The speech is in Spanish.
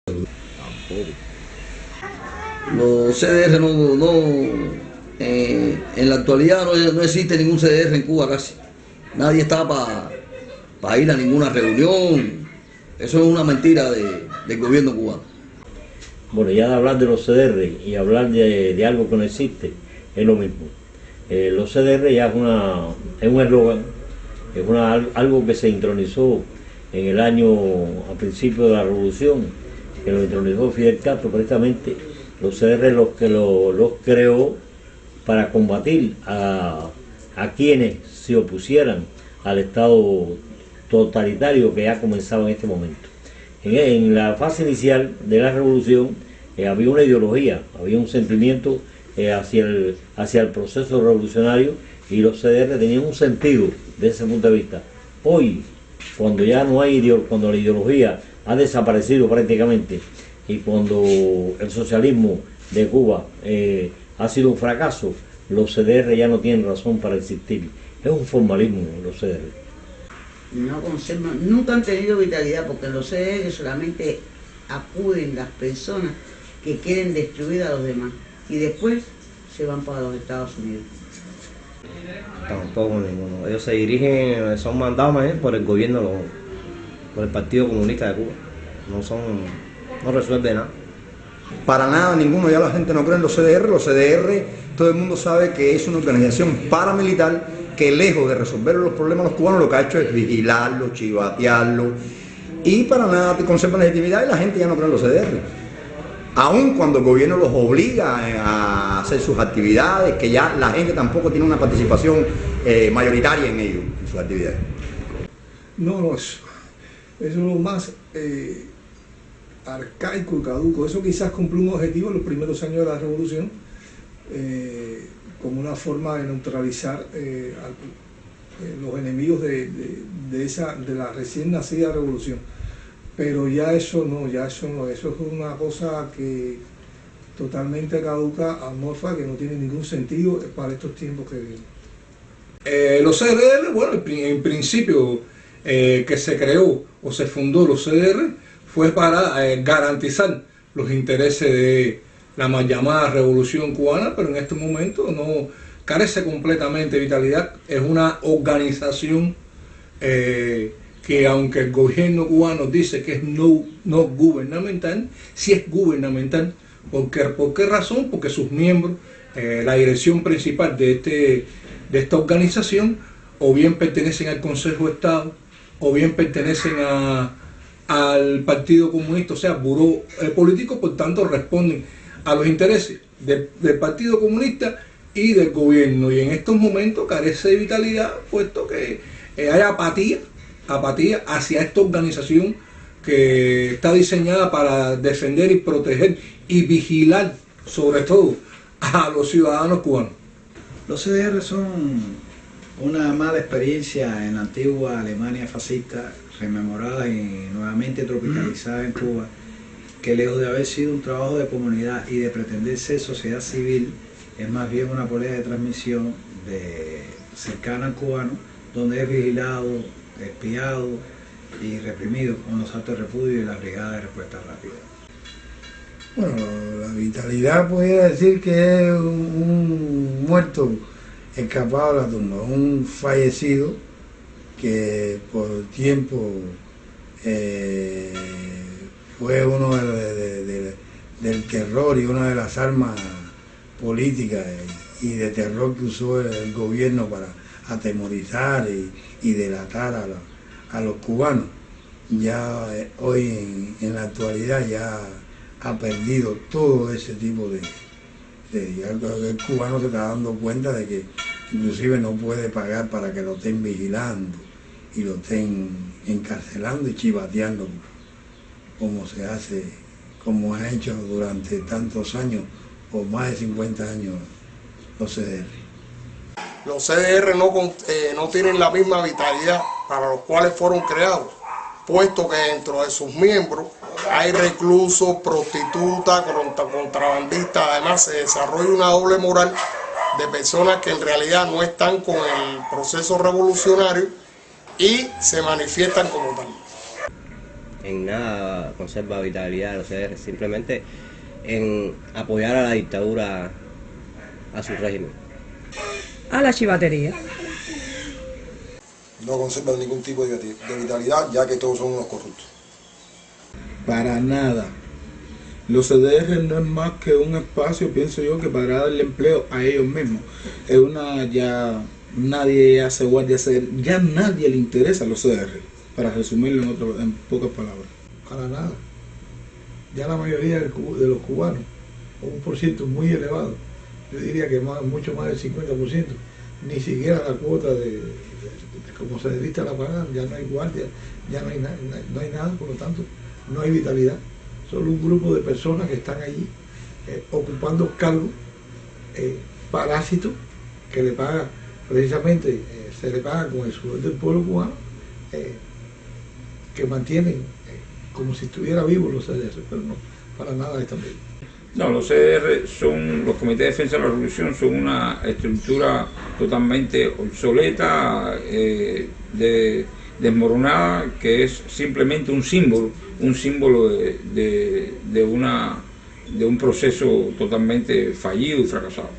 Tampoco. Los CDR en la actualidad no existe ningún CDR en Cuba casi. Nadie está para ir a ninguna reunión. Eso es una mentira del gobierno cubano. Bueno, ya de hablar de los CDR y hablar de algo que no existe es lo mismo. Los CDR ya es un eslogan, algo que se intronizó en el año, a principio de la revolución, que lo intronizó Fidel Castro precisamente. Los CDR los creó para combatir a quienes se opusieran al Estado totalitario que ya comenzaba en este momento. En la fase inicial de la revolución había una ideología, había un sentimiento hacia el proceso revolucionario, y los CDR tenían un sentido desde ese punto de vista. Hoy, cuando ya no hay cuando la ideología ha desaparecido prácticamente, y cuando el socialismo de Cuba ha sido un fracaso, los CDR ya no tienen razón para existir. Es un formalismo los CDR. No conservan, nunca han tenido vitalidad, porque en los CDR solamente acuden las personas que quieren destruir a los demás y después se van para los Estados Unidos. Tampoco ninguno. Ellos se dirigen, son mandados por el gobierno, por el Partido Comunista de Cuba. No resuelve nada. Para nada, ninguno. Ya la gente no cree en los CDR. Los CDR, todo el mundo sabe que es una organización paramilitar que, lejos de resolver los problemas de los cubanos, lo que ha hecho es vigilarlos, chivatearlos, y para nada conservan legitimidad, y la gente ya no cree en los CDR. Aun cuando el gobierno los obliga a hacer sus actividades, que ya la gente tampoco tiene una participación mayoritaria en ellos, en sus actividades. No, eso es lo más arcaico y caduco. Eso quizás cumplió un objetivo en los primeros años de la revolución, como una forma de neutralizar los enemigos de la recién nacida revolución. Pero ya eso no, eso es una cosa que totalmente caduca, amorfa, que no tiene ningún sentido para estos tiempos que vivimos. Los CDR, bueno, en principio que se creó o se fundó los CDR fue para garantizar los intereses de la mal llamada Revolución Cubana, pero en este momento no carece completamente de vitalidad. Es una organización que, aunque el gobierno cubano dice que es no gubernamental, sí es gubernamental. ¿Por qué razón? Porque sus miembros, la dirección principal de esta organización, o bien pertenecen al Consejo de Estado, o bien pertenecen al Partido Comunista, o sea, buró político. Por tanto responden a los intereses del Partido Comunista y del gobierno, y en estos momentos carece de vitalidad, puesto que hay apatía hacia esta organización que está diseñada para defender y proteger y vigilar sobre todo a los ciudadanos cubanos. Los CDR son una mala experiencia en la antigua Alemania fascista, rememorada y nuevamente tropicalizada en Cuba, que lejos de haber sido un trabajo de comunidad y de pretender ser sociedad civil, es más bien una polea de transmisión cercana al cubano, donde es vigilado, espiado y reprimido con los actos de repudio y la brigada de respuesta rápida. Bueno, la vitalidad podría decir que es un muerto escapado de la tumba, un fallecido que por tiempo fue uno del terror y una de las armas políticas y de terror que usó el gobierno para atemorizar y delatar a los cubanos. Ya hoy en la actualidad ya ha perdido todo ese tipo ya el cubano se está dando cuenta de que inclusive no puede pagar para que lo estén vigilando y lo estén encarcelando y chivateando como se hace, como ha hecho durante tantos años, o más de 50 años, los CDR. Los CDR no tienen la misma vitalidad para los cuales fueron creados, puesto que dentro de sus miembros hay reclusos, prostitutas, contrabandistas. Además se desarrolla una doble moral de personas que en realidad no están con el proceso revolucionario y se manifiestan como tal. en nada conserva vitalidad de los CDR, simplemente en apoyar a la dictadura, a su régimen. A la chivatería. No conservan ningún tipo de vitalidad, ya que todos son unos corruptos. Para nada. Los CDR no es más que un espacio, pienso yo, que para darle empleo a ellos mismos. Es ya nadie hace guardia, ya nadie le interesa a los CDR, para resumirlo en pocas palabras. Para nada. Ya la mayoría de los cubanos, un porciento muy elevado, yo diría que mucho más del 50%, ni siquiera la cuota como se dedita a la pagada, ya no hay guardia, ya no hay nada, por lo tanto, no hay vitalidad. Solo un grupo de personas que están allí ocupando cargos parásitos que le pagan, precisamente se le paga con el sudor del pueblo cubano, que mantienen como si estuviera vivo los CDR, pero no, para nada están vivos. No, los CDR son, los comités de defensa de la revolución son una estructura totalmente obsoleta, desmoronada, que es simplemente un símbolo de un proceso totalmente fallido y fracasado.